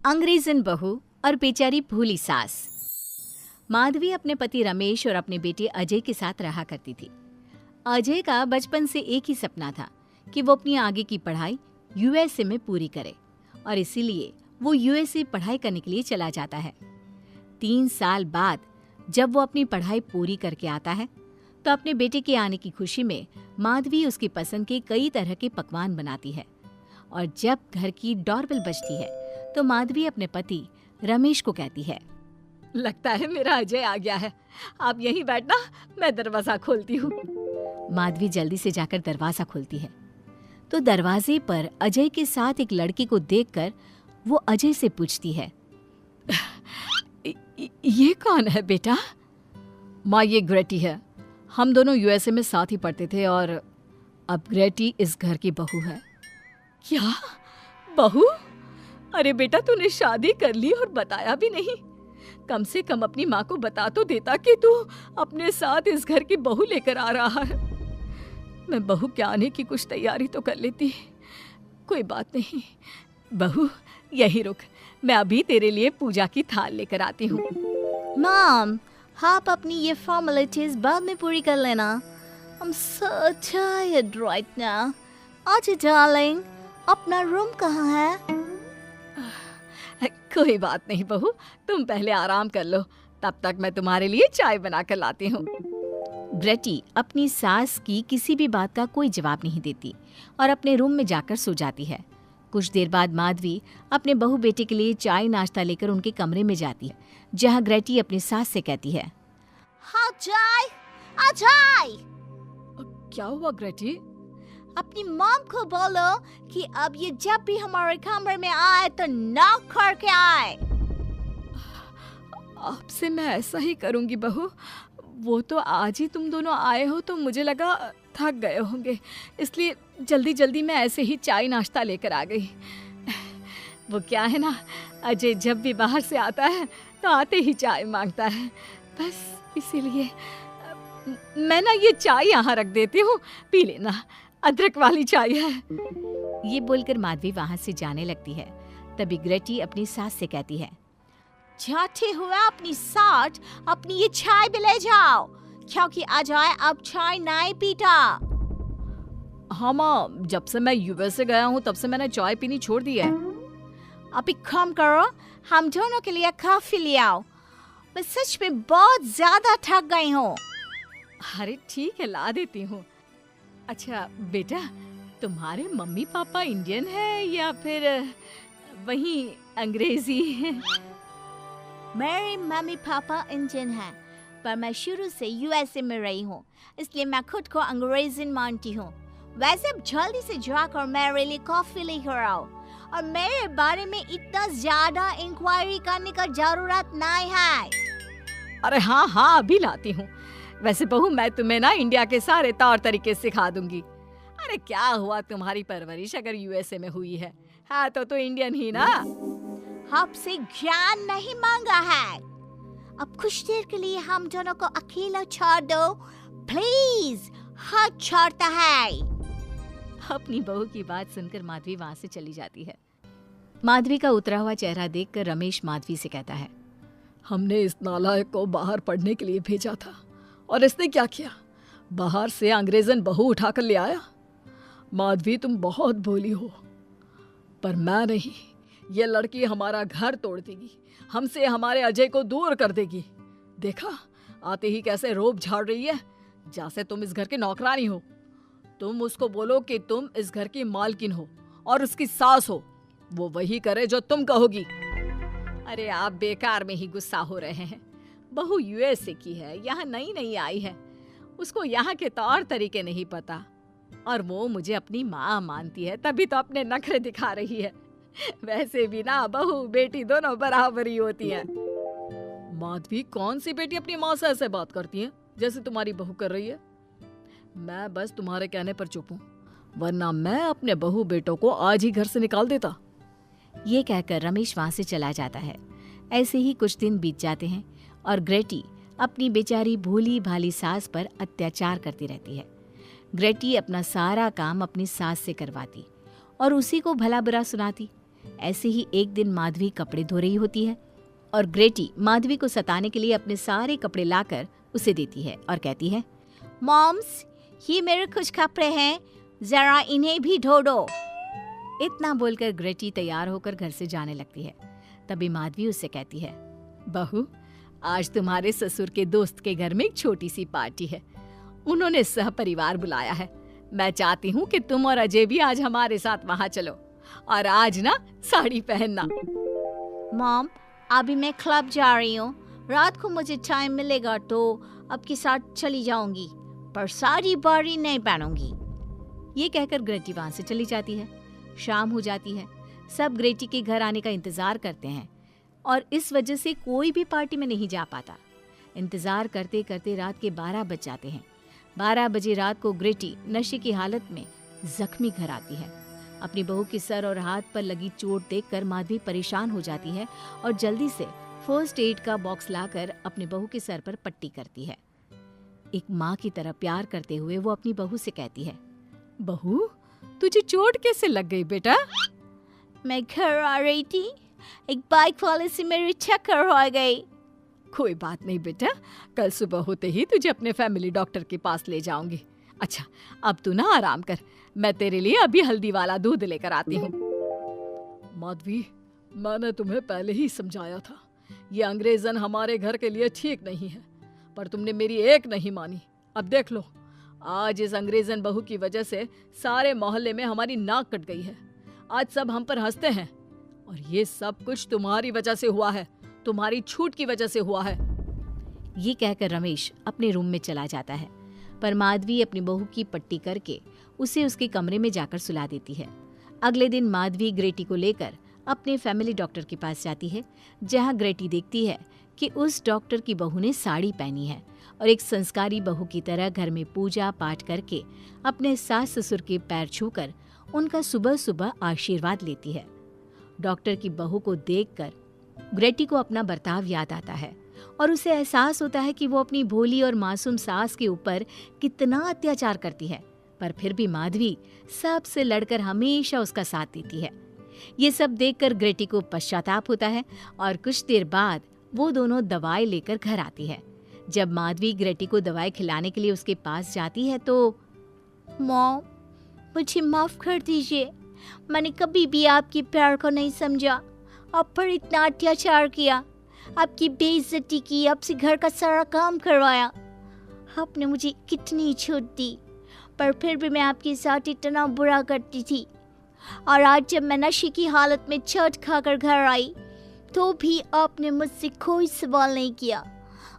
अंग्रेजन बहू और बेचारी भूली सास। माधवी अपने पति रमेश और अपने बेटे अजय के साथ रहा करती थी। अजय का बचपन से एक ही सपना था कि वो अपनी आगे की पढ़ाई यूएसए में पूरी करे और इसीलिए वो यूएसए पढ़ाई करने के लिए चला जाता है। 3 साल बाद जब वो अपनी पढ़ाई पूरी करके आता है तो अपने बेटे के आने की खुशी में माधवी उसकी पसंद के कई तरह के पकवान बनाती है और जब घर की डोरबेल बजती है तो माधवी अपने पति रमेश को कहती है, लगता है मेरा अजय आ गया है, आप यहीं बैठना, मैं दरवाजा खोलती हूँ। माधवी जल्दी से जाकर दरवाजा खोलती है तो दरवाजे पर अजय के साथ एक लड़की को देखकर वो अजय से पूछती है, ये कौन है बेटा? माँ, ये ग्रेटी है। हम दोनों यूएसए में साथ ही पढ़ते थे और अब ग्रेटी इस घर की बहू है। क्या बहू? अरे बेटा, तूने शादी कर ली और बताया भी नहीं। कम से कम अपनी माँ को बता तो देता कि तू अपने साथ इस घर की बहू लेकर आ रहा है। मैं बहू के आने की कुछ तैयारी तो कर लेती। कोई बात नहीं बहू, यही रुक, मैं अभी तेरे लिए पूजा की थाल लेकर आती हूँ। मॉम, आप अपनी ये फॉर्मेलिटीज बाद में पूरी कर लेना। I'm so tired right now. आजा डार्लिंग, अपना रूम कहाँ है? कोई बात नहीं बहू, तुम पहले आराम कर लो, तब तक मैं तुम्हारे लिए चाय बना कर लाती हूँ। ग्रेटी अपनी सास की किसी भी बात का कोई जवाब नहीं देती और अपने रूम में जाकर सो जाती है। कुछ देर बाद माधवी अपने बहू बेटे के लिए चाय नाश्ता लेकर उनके कमरे में जाती है, जहाँ ग्रेटी अपनी सास से कहती है, हाँ चाय, अजय। क्या हुआ ग्रेटी? अपनी मॉम को बोलो कि अब ये जब भी हमारे कमरे में आए तो नॉक करके आए। आपसे मैं ऐसा ही करूंगी बहू। वो तो आज ही तुम दोनों आए हो तो मुझे लगा थक गए होंगे, इसलिए जल्दी जल्दी मैं ऐसे ही चाय नाश्ता लेकर आ गई। वो क्या है ना, अजय जब भी बाहर से आता है तो आते ही चाय मांगता है, बस इसीलिए मैं ना ये चाय यहाँ रख देती हूँ, पी लेना, अदरक वाली चाय है। ये बोलकर माधवी वहाँ से जाने लगती है। तभी ग्रेटी अपनी सास से कहती है, जाते हुए अपनी साथ अपनी ये चाय भी ले जाओ, क्योंकि अजय अब चाय नहीं पीता। हाँ माँ, जब से मैं यूएसए गया हूँ तब से मैंने चाय पीनी छोड़ दी है। अब एक काम करो, हम दोनों के लिए कॉफी ले आओ, मैं सच में बहुत ज्यादा थक गई हूँ। अरे ठीक है, ला देती हूँ। अच्छा बेटा, तुम्हारे मम्मी पापा इंडियन है या फिर वही अंग्रेजी है? मेरे मम्मी पापा इंडियन हैं, पर मैं शुरू से यूएसए में रही हूँ, इसलिए मैं खुद को अंग्रेजन मानती हूँ। वैसे अब जल्दी से जाकर मेरे लिए कॉफी लेकर आओ और मेरे बारे में इतना ज्यादा इंक्वायरी करने का जरूरत नहीं है। अरे हाँ हाँ, अभी लाती हूँ। वैसे बहू, मैं तुम्हें ना इंडिया के सारे तौर तरीके सिखा दूंगी। अरे क्या हुआ, तुम्हारी परवरिश अगर यूएसए में हुई है, हाँ तो इंडियन ही ना। आपसे ज्ञान नहीं मांगा है, अब कुछ देर के लिए हम दोनों को अकेला छोड़ दो प्लीज, हाथ छोड़ता है। अपनी बहू की बात सुनकर माधवी वहाँ से चली जाती है। माधवी का उतरा हुआ चेहरा देखकर रमेश माधवी से कहता है, हमने इस नालायक को बाहर पढ़ने के लिए भेजा था और इसने क्या किया, बाहर से अंग्रेजन बहू उठाकर ले आया। माधवी, तुम बहुत भोली हो, पर मैं नहीं। ये लड़की हमारा घर तोड़ देगी, हमसे हमारे अजय को दूर कर देगी। देखा, आते ही कैसे रोब झाड़ रही है, जैसे तुम इस घर की नौकरानी हो। तुम उसको बोलो कि तुम इस घर की मालकिन हो और उसकी सास हो, वो वही करे जो तुम कहोगी। अरे आप बेकार में ही गुस्सा हो रहे हैं। बहू यूएसए की है, यहाँ नई नई आई है, उसको यहाँ के तौर तरीके नहीं पता और वो मुझे अपनी माँ मानती है, तभी तो अपने नखरे दिखा रही है। वैसे भी ना बहू बेटी दोनों बराबर ही होती हैं। माधवी, कौन सी बेटी अपनी माँ से ऐसे बात करती है जैसे तुम्हारी बहू कर रही है? मैं बस तुम्हारे कहने पर चुप हूँ, वरना मैं अपने बहू बेटों को आज ही घर से निकाल देता। ये कहकर रमेश वहाँ से चला जाता है। ऐसे ही कुछ दिन बीत जाते हैं और ग्रेटी अपनी बेचारी भोली भाली सास पर अत्याचार करती रहती है। ग्रेटी अपना सारा काम अपनी सास से करवाती और उसी को भला बुरा सुनाती। ऐसे ही एक दिन माधवी कपड़े धो रही होती है और ग्रेटी माधवी को सताने के लिए अपने सारे कपड़े लाकर उसे देती है और कहती है, मॉम्स, ये मेरे कुछ कपड़े हैं, जरा इन्हें भी धो दो। इतना बोलकर ग्रेटी तैयार होकर घर से जाने लगती है। तभी माधवी उससे कहती है, बहू, आज तुम्हारे ससुर के दोस्त के घर में एक छोटी सी पार्टी है। उन्होंने सह परिवार बुलाया है। मैं चाहती हूँ कि तुम और अजय भी आज हमारे साथ वहाँ चलो और आज ना साड़ी पहनना। मॉम, अभी मैं क्लब जा रही हूँ, रात को मुझे टाइम मिलेगा तो आपके साथ चली जाऊंगी, पर साड़ी बारी नहीं पहनूंगी। ये कहकर ग्रेटी वहाँ से चली जाती है। शाम हो जाती है। सब ग्रेटी के घर आने का इंतजार करते हैं और इस वजह से कोई भी पार्टी में नहीं जा पाता। इंतजार करते करते रात के 12 बज जाते हैं। 12 बजे रात को ग्रेटी नशे की हालत में जख्मी घर आती है। अपनी बहू के सर और हाथ पर लगी चोट देखकर माधवी परेशान हो जाती है और जल्दी से फर्स्ट एड का बॉक्स लाकर अपनी बहू के सर पर पट्टी करती है। एक माँ की तरह प्यार करते हुए वो अपनी बहू से कहती है, बहू, तुझे चोट कैसे लग गई बेटा? मैं घर आ रही थी, एक बाइक वाले से मेरी टक्कर हो गई। कोई बात नहीं बेटा, कल सुबह होते ही तुझे अपने फैमिली डॉक्टर के पास ले जाऊंगी। अच्छा, अब तू ना आराम कर, मैं तेरे लिए अभी हल्दी वाला दूध लेकर आती हूँ। माधवी, मैंने तुम्हें पहले ही समझाया था, ये अंग्रेजन हमारे घर के लिए ठीक नहीं है, पर तुमने मेरी एक नहीं मानी। अब देख लो, आज इस अंग्रेजन बहू की वजह से सारे मोहल्ले में हमारी नाक कट गई है। आज सब हम पर हंसते हैं और ये सब कुछ तुम्हारी वजह से हुआ है, तुम्हारी छूट की वजह से हुआ है। ये कहकर रमेश अपने रूम में चला जाता है, पर माधवी अपनी बहू की पट्टी करके उसे उसके कमरे में जाकर सुला देती है। अगले दिन माधवी ग्रेटी को लेकर अपने फैमिली डॉक्टर के पास जाती है, जहां ग्रेटी देखती है कि उस डॉक्टर की बहू ने साड़ी पहनी है और एक संस्कारी बहू की तरह घर में पूजा पाठ करके अपने सास ससुर के पैर छूकर उनका सुबह सुबह आशीर्वाद लेती है। डॉक्टर की बहू को देखकर ग्रेटी को अपना बर्ताव याद आता है और उसे एहसास होता है कि वो अपनी भोली और मासूम सास के ऊपर कितना अत्याचार करती है, पर फिर भी माधवी सबसे लड़कर हमेशा उसका साथ देती है। ये सब देखकर ग्रेटी को पश्चाताप होता है और कुछ देर बाद वो दोनों दवाई लेकर घर आती है। जब माधवी ग्रेटी को दवाई खिलाने के लिए उसके पास जाती है तो, मॉम, मुझे माफ कर दीजिए, मैंने कभी भी आपके प्यार को नहीं समझा, आप पर इतना अत्याचार किया, आपकी बेइज्जती की, आपसे घर का सारा काम करवाया। आपने मुझे कितनी छूट दी, पर फिर भी मैं आपके साथ इतना बुरा करती थी। और आज जब मैं नशे की हालत में चोट खाकर घर आई तो भी आपने मुझसे कोई सवाल नहीं किया,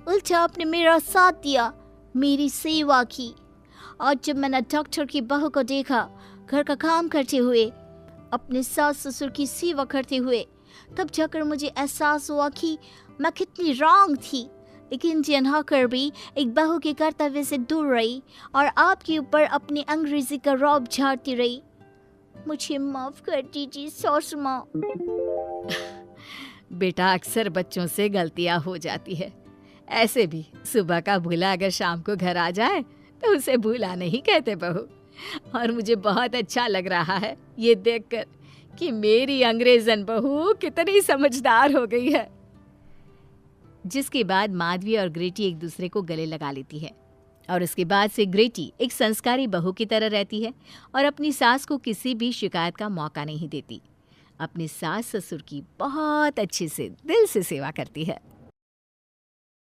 उल्टा आपने मेरा साथ दिया, मेरी सेवा की। आज जब मैंने डॉक्टर की बहू को देखा घर का काम करते हुए, अपने सास ससुर की सेवा करते हुए, तब जाकर मुझे एहसास हुआ कि मैं कितनी रॉन्ग थी। एक इंडियन होकर भी एक बहू के कर्तव्य से दूर रही और आपके ऊपर अपनी अंग्रेजी का रौब झाड़ती रही। मुझे माफ कर दीजिए सासू माँ। बेटा, अक्सर बच्चों से गलतियां हो जाती है। ऐसे भी सुबह का भूला अगर शाम को घर आ जाए तो उसे भूला नहीं कहते बहू। और मुझे बहुत अच्छा लग रहा है ये देखकर कि मेरी अंग्रेजन बहू कितनी समझदार हो गई है। जिसके बाद माधवी और ग्रेटी एक दूसरे को गले लगा लेती है और उसके बाद से ग्रेटी एक संस्कारी बहू की तरह रहती है और अपनी सास को किसी भी शिकायत का मौका नहीं देती। अपनी सास ससुर की बहुत अच्छे से दिल से सेवा करती है।